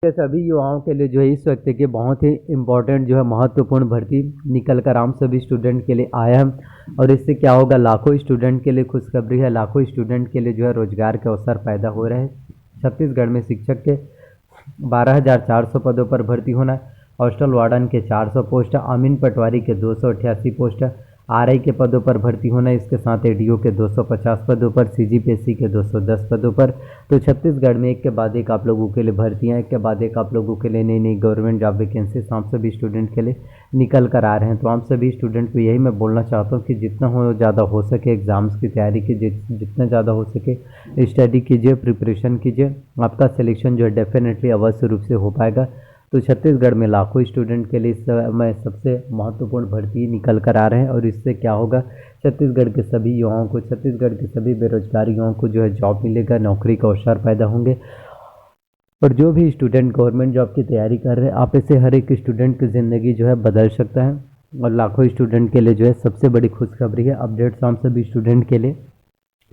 के सभी युवाओं के लिए जो है इस वक्त की बहुत ही इम्पोर्टेंट जो है महत्वपूर्ण भर्ती निकल कर आम सभी स्टूडेंट के लिए आया है। और इससे क्या होगा, लाखों स्टूडेंट के लिए खुशखबरी है। लाखों स्टूडेंट के लिए जो है रोजगार के अवसर पैदा हो रहे हैं। छत्तीसगढ़ में शिक्षक के 12,400 पदों पर भर्ती होना है। हॉस्टल वार्डन के 400 पोस्ट, अमीन पटवारी के 288 पोस्ट, आरआई के पदों पर भर्ती होना है। इसके साथ एडीओ के 250 पदों पर, सीजीपीएससी के 210 पदों पर। तो छत्तीसगढ़ में एक के बाद एक आप लोगों के लिए भर्तियां, एक के बाद एक आप लोगों के लिए नई नई गवर्नमेंट जॉब वैकेंसीज हम सभी स्टूडेंट के लिए निकल कर आ रहे हैं। तो हम सभी स्टूडेंट को यही मैं बोलना चाहता हूँ कि जितना हो ज़्यादा हो सके एग्ज़ाम्स की तैयारी कीजिए, जितना ज़्यादा हो सके स्टडी कीजिए, प्रिपरेशन कीजिए। आपका सिलेक्शन जो है डेफिनेटली अवश्य रूप से हो पाएगा। तो छत्तीसगढ़ में लाखों स्टूडेंट के लिए इस समय सबसे महत्वपूर्ण भर्ती निकल कर आ रहे हैं। और इससे क्या होगा, छत्तीसगढ़ के सभी युवाओं को, छत्तीसगढ़ के सभी बेरोजगार युवाओं को जो है जॉब मिलेगा, नौकरी का अवसर पैदा होंगे। और जो भी स्टूडेंट गवर्नमेंट जॉब की तैयारी कर रहे हैं, आप इससे हर एक स्टूडेंट की ज़िंदगी जो है बदल सकता है। और लाखों स्टूडेंट के लिए जो है सबसे बड़ी खुशखबरी है, अपडेट्स हम सभी स्टूडेंट के लिए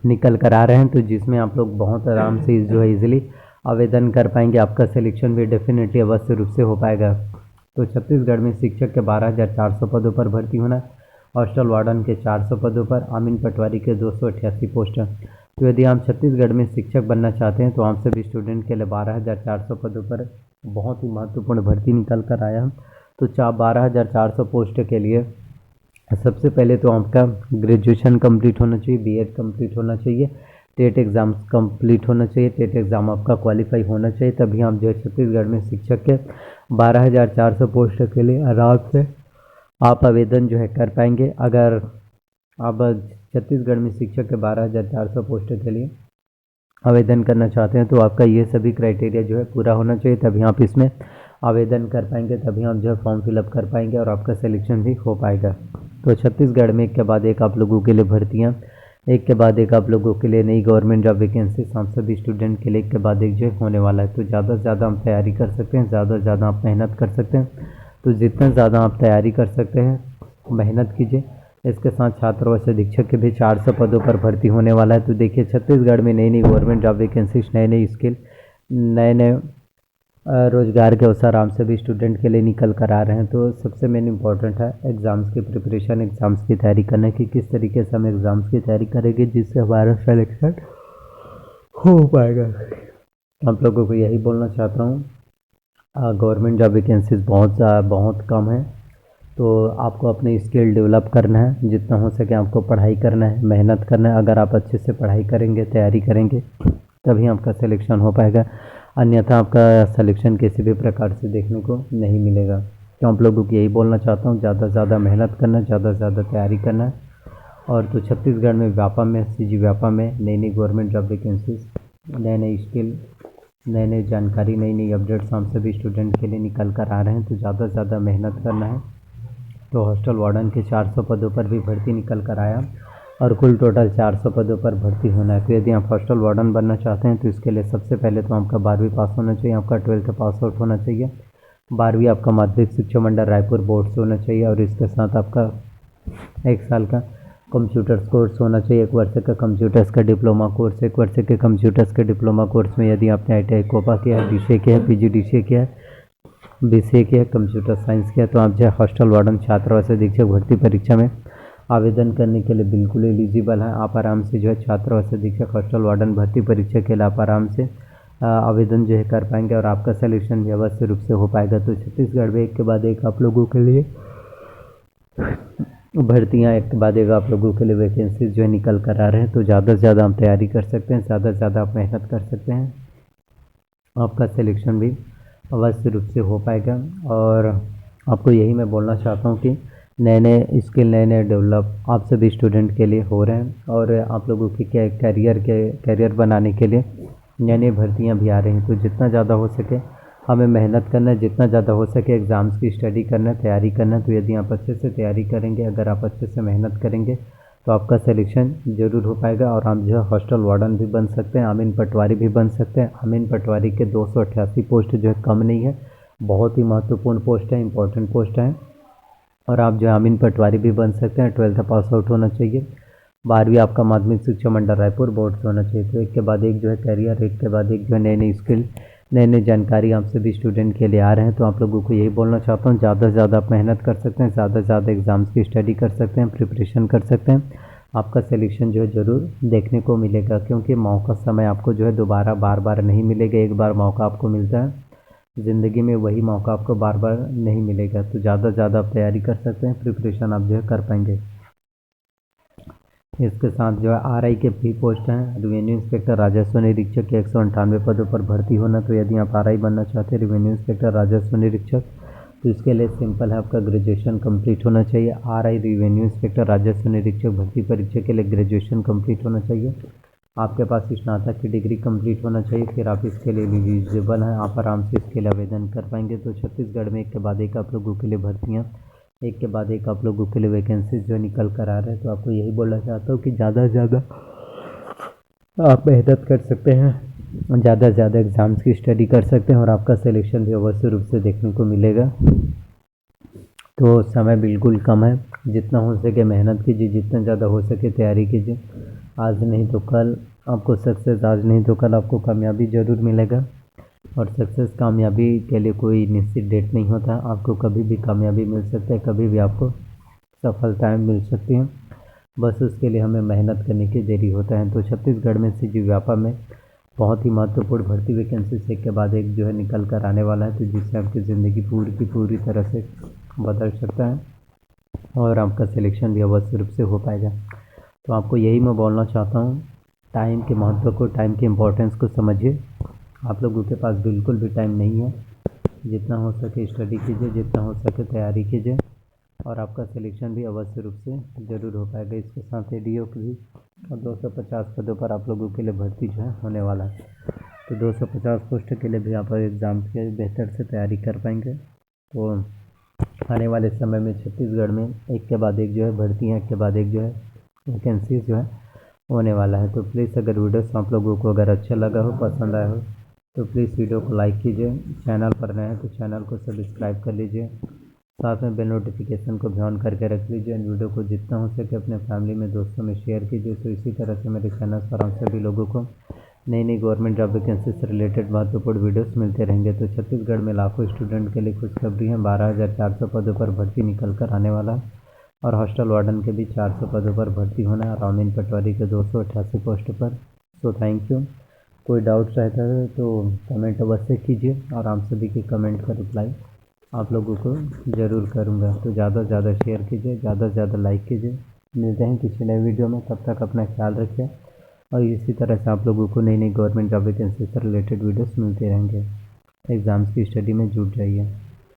निकल कर आ रहे हैं। तो जिसमें आप लोग बहुत आराम से जो है इजीली आवेदन कर पाएंगे। आपका सिलेक्शन भी डेफिनेटली अवश्य रूप से हो पाएगा। तो छत्तीसगढ़ में शिक्षक के 12,400 पदों पर भर्ती होना है। हॉस्टल वार्डन के 400 पदों पर, अमीन पटवारी के 288 पोस्ट हैं। तो यदि आप छत्तीसगढ़ में शिक्षक बनना चाहते हैं तो आप सभी स्टूडेंट के लिए 12,400 पदों पर बहुत ही महत्वपूर्ण भर्ती निकल कर आया है। तो 12,400 पोस्ट के लिए सबसे पहले तो आपका ग्रेजुएशन कंप्लीट होना चाहिए, बीएड कंप्लीट होना चाहिए, टेट एग्ज़ाम कंप्लीट होना चाहिए, टेट एग्ज़ाम आपका क्वालिफाई होना चाहिए, तभी आप जो है छत्तीसगढ़ में शिक्षक के 12,400 पोस्ट के लिए आराम से आप आवेदन जो है कर पाएंगे। अगर आप छत्तीसगढ़ में शिक्षक के 12,400 पोस्ट के लिए आवेदन करना चाहते हैं तो आपका ये सभी क्राइटेरिया जो है पूरा होना चाहिए, तभी आप इसमें आवेदन कर पाएंगे, तभी आप जो है फॉर्म फिलअप कर पाएंगे और आपका सिलेक्शन भी हो पाएगा। तो छत्तीसगढ़ में एक के बाद एक आप लोगों के लिए भर्तियाँ, एक के बाद एक आप लोगों के लिए नई गवर्नमेंट जॉब वैकेंसीज हम सभी स्टूडेंट के लिए एक के बाद एक जो होने वाला है। तो ज़्यादा से ज़्यादा हम तैयारी कर सकते हैं, ज़्यादा से ज़्यादा आप मेहनत कर सकते हैं। तो जितना ज़्यादा आप तैयारी कर सकते हैं, मेहनत कीजिए। इसके साथ छात्रावास अधीक्षक के भी 400 पदों पर भर्ती होने वाला है। तो देखिए छत्तीसगढ़ में नई नई गवर्नमेंट जॉब वैकेंसीज, नए नए स्किल, नए नए रोजगार के अवसर हम सभी स्टूडेंट के लिए निकल कर आ रहे हैं। तो सबसे मेन इम्पॉर्टेंट है एग्ज़ाम्स की प्रिपरेशन, एग्ज़ाम्स की तैयारी करने की, किस तरीके से हम एग्ज़ाम्स की तैयारी करेंगे जिससे हमारा सिलेक्शन हो पाएगा। आप लोगों को यही बोलना चाहता हूँ, गवर्नमेंट जॉब वैकेंसीज बहुत कम है। तो आपको अपने स्किल डेवलप करना है, जितना हो सके आपको पढ़ाई करना है, मेहनत करना है। अगर आप अच्छे से पढ़ाई करेंगे, तैयारी करेंगे, तभी आपका सिलेक्शन हो पाएगा, अन्यथा आपका सिलेक्शन किसी भी प्रकार से देखने को नहीं मिलेगा। तो आप लोगों को यही बोलना चाहता हूँ, ज़्यादा से ज़्यादा मेहनत करना, ज़्यादा से ज़्यादा तैयारी करना है। और तो छत्तीसगढ़ में व्यापा में, सीजी व्यापा में नई नई गवर्नमेंट जॉब वैकेंसीज, नए नए स्किल, नई नई जानकारी, नई नई अपडेट्स हम सभी स्टूडेंट के लिए निकल कर आ रहे हैं। तो ज़्यादा से ज़्यादा मेहनत करना है। तो हॉस्टल वार्डन के 400 पदों पर भी भर्ती निकल कर आया और कुल टोटल 400 पदों पर भर्ती होना है। तो यदि आप हॉस्टल वार्डन बनना चाहते हैं तो इसके लिए सबसे पहले तो आपका 12वीं पास होना चाहिए, आपका 12th पास आउट होना चाहिए, 12वीं आपका माध्यमिक शिक्षा मंडल रायपुर बोर्ड से होना चाहिए। और इसके साथ आपका 1 साल का कंप्यूटर्स कोर्स होना चाहिए, 1 वर्ष का कंप्यूटर्स का डिप्लोमा कोर्स, 1 वर्ष के कंप्यूटर्स के डिप्लोमा कोर्स में यदि आपने ITI कोपा किया है, DCA किया है, PGDCA किया है, BCA किया है, कंप्यूटर साइंस किया, तो आप जो है हॉस्टल वार्डन छात्रावास अधीक्षक भर्ती परीक्षा में आवेदन करने के लिए बिल्कुल एलिजिबल है। आप आराम से जो है छात्रावास अधीक्षक हॉस्टल वार्डन भर्ती परीक्षा के लिए आप आराम से आवेदन जो है कर पाएंगे और आपका सिलेक्शन भी अवश्य रूप से हो पाएगा। तो छत्तीसगढ़ में एक के बाद एक आप लोगों के लिए भर्तियाँ, एक के बाद एक आप लोगों के लिए वैकेंसीज जो है निकल कर आ रहे हैं। तो ज़्यादा से ज़्यादा हम तैयारी कर सकते हैं, ज़्यादा से ज़्यादा आप मेहनत कर सकते हैं, आपका सिलेक्शन भी अवश्य रूप से हो पाएगा। और आपको यही मैं बोलना चाहता हूँ कि नए नए स्किल, नए नए डेवलप आप सभी स्टूडेंट के लिए हो रहे हैं। और आप लोगों की क्या कैरियर बनाने के लिए नई नई भर्तियाँ भी आ रही हैं। तो जितना ज़्यादा हो सके हमें मेहनत करना है, जितना ज़्यादा हो सके एग्ज़ाम्स की स्टडी करना है, तैयारी करना है। तो यदि आप अच्छे से तैयारी करेंगे, अगर आप अच्छे से मेहनत करेंगे तो आपका सिलेक्शन ज़रूर हो पाएगा और आप जो है हॉस्टल वार्डन भी बन सकते हैं, अमीन पटवारी भी बन सकते हैं। अमीन पटवारी के 288 पोस्ट जो है कम नहीं है, बहुत ही महत्वपूर्ण पोस्ट है, इंपॉर्टेंट पोस्ट है। और आप जो है अमीन पटवारी भी बन सकते हैं। 12th पास आउट होना चाहिए, 12वीं आपका माध्यमिक शिक्षा मंडल रायपुर बोर्ड से होना चाहिए। तो एक के बाद एक जो है कैरियर, एक के बाद एक जो है नई नई स्किल, नई नई जानकारी आप सभी स्टूडेंट के लिए आ रहे हैं। तो आप लोगों को यही बोलना चाहता हूँ, ज़्यादा से ज़्यादा आप मेहनत कर सकते हैं, ज़्यादा से ज़्यादा एग्ज़ाम्स की स्टडी कर सकते हैं, प्रिपरेशन कर सकते हैं। आपका सिलेक्शन जो है ज़रूर देखने को मिलेगा, क्योंकि मौका समय आपको जो है दोबारा बार बार नहीं मिलेगा। एक बार मौका आपको मिलता है ज़िंदगी में, वही मौका आपको बार बार नहीं मिलेगा। तो ज़्यादा से ज़्यादा आप तैयारी कर सकते हैं, प्रिपरेशन आप जो है कर पाएंगे। इसके साथ जो है आरआई के फ्री पोस्ट हैं। रेवेन्यू इंस्पेक्टर राजस्व निरीक्षक के 198 पदों पर भर्ती होना। तो यदि आप आरआई बनना चाहते हैं, रेवेन्यू इंस्पेक्टर राजस्व निरीक्षक, तो इसके लिए सिंपल है, आपका ग्रेजुएशन कंप्लीट होना चाहिए। आरआई रेवेन्यू इंस्पेक्टर राजस्व निरीक्षक भर्ती परीक्षा के लिए ग्रेजुएशन कंप्लीट होना चाहिए। आपके पास स्नातक की डिग्री कंप्लीट होना चाहिए, फिर आप इसके लिए एलिजिबल हैं, आप आराम से इसके लिए आवेदन कर पाएंगे। तो छत्तीसगढ़ में एक के बाद एक आप लोगों के लिए भर्तियाँ, एक के बाद एक आप लोगों के लिए वैकेंसीज जो निकल कर आ रहे हैं। तो आपको यही बोलना चाहता हूँ कि ज़्यादा से ज़्यादा आप मेहनत कर सकते हैं, ज़्यादा से ज़्यादा एग्ज़ाम्स की स्टडी कर सकते हैं, और आपका सिलेक्शन भी अवश्य रूप से देखने को मिलेगा। तो समय बिल्कुल कम है, जितना हो सके मेहनत कीजिए, जितना ज़्यादा हो सके तैयारी कीजिए। आज नहीं तो कल आपको सक्सेस, आज नहीं तो कल आपको कामयाबी ज़रूर मिलेगा। और सक्सेस, कामयाबी के लिए कोई निश्चित डेट नहीं होता। आपको कभी भी कामयाबी मिल सकता है, कभी भी आपको सफलताएं मिल सकती हैं, बस उसके लिए हमें मेहनत करने की देरी होता है। तो छत्तीसगढ़ में सीजी व्यापा में बहुत ही महत्वपूर्ण भर्ती वैकेंसी एक के बाद एक जो है निकल कर आने वाला है, तो जिससे आपकी ज़िंदगी पूरी की पूरी तरह से बदल सकता है, और आपका सिलेक्शन भी अवश्य रूप से हो पाएगा। तो आपको यही मैं बोलना चाहता हूँ, टाइम के महत्व को, टाइम की इम्पोर्टेंस को समझिए। आप लोगों के पास बिल्कुल भी टाइम नहीं है, जितना हो सके स्टडी कीजिए, जितना हो सके तैयारी कीजिए, और आपका सिलेक्शन भी अवश्य रूप से ज़रूर हो पाएगा। इसके साथ ही डीओ की भी 250 पदों पर आप लोगों के लिए भर्ती जो है होने वाला है। तो 250 पोस्ट के लिए भी आप एग्ज़ाम के बेहतर से तैयारी कर पाएंगे। तो आने वाले समय में छत्तीसगढ़ में एक के बाद एक जो है भर्तियाँ, एक के बाद एक जो है वैकेंसीज जो है होने वाला है। तो प्लीज़ अगर वीडियोस आप लोगों को अगर अच्छा लगा हो, पसंद आया हो, तो प्लीज़ वीडियो को लाइक कीजिए। चैनल पर नए हैं तो चैनल को सब्सक्राइब कर लीजिए, साथ में बेल नोटिफिकेशन को भी ऑन करके रख लीजिए। वीडियो को जितना हो सके अपने फैमिली में, दोस्तों में शेयर कीजिए। तो इसी तरह से मेरे चैनल पर आप सभी लोगों को नई नई गवर्नमेंट जॉब वैकेंसी से रिलेटेड महत्वपूर्ण वीडियोस मिलते रहेंगे। तो छत्तीसगढ़ में लाखों स्टूडेंट के लिए खुशखबरी है, 12,400 पदों पर भर्ती निकल कर आने वाला है, और हॉस्टल वार्डन के भी 400 पदों पर भर्ती होना है, और अमीन पटवारी के 288 पोस्ट पर। So thank you. कोई डाउट्स रहता है तो कमेंट अवश्य कीजिए, और आप सभी के कमेंट का रिप्लाई आप लोगों को ज़रूर करूँगा। तो ज़्यादा से ज़्यादा शेयर कीजिए, ज़्यादा से ज़्यादा लाइक कीजिए। मिलते हैं किसी नए वीडियो में, तब तक अपना ख्याल रखिए, और इसी तरह से आप लोगों को नई नई गवर्नमेंट जॉब वैकेंसी से रिलेटेड वीडियोस मिलते रहेंगे। एग्ज़ाम्स की स्टडी में जुट जाइए।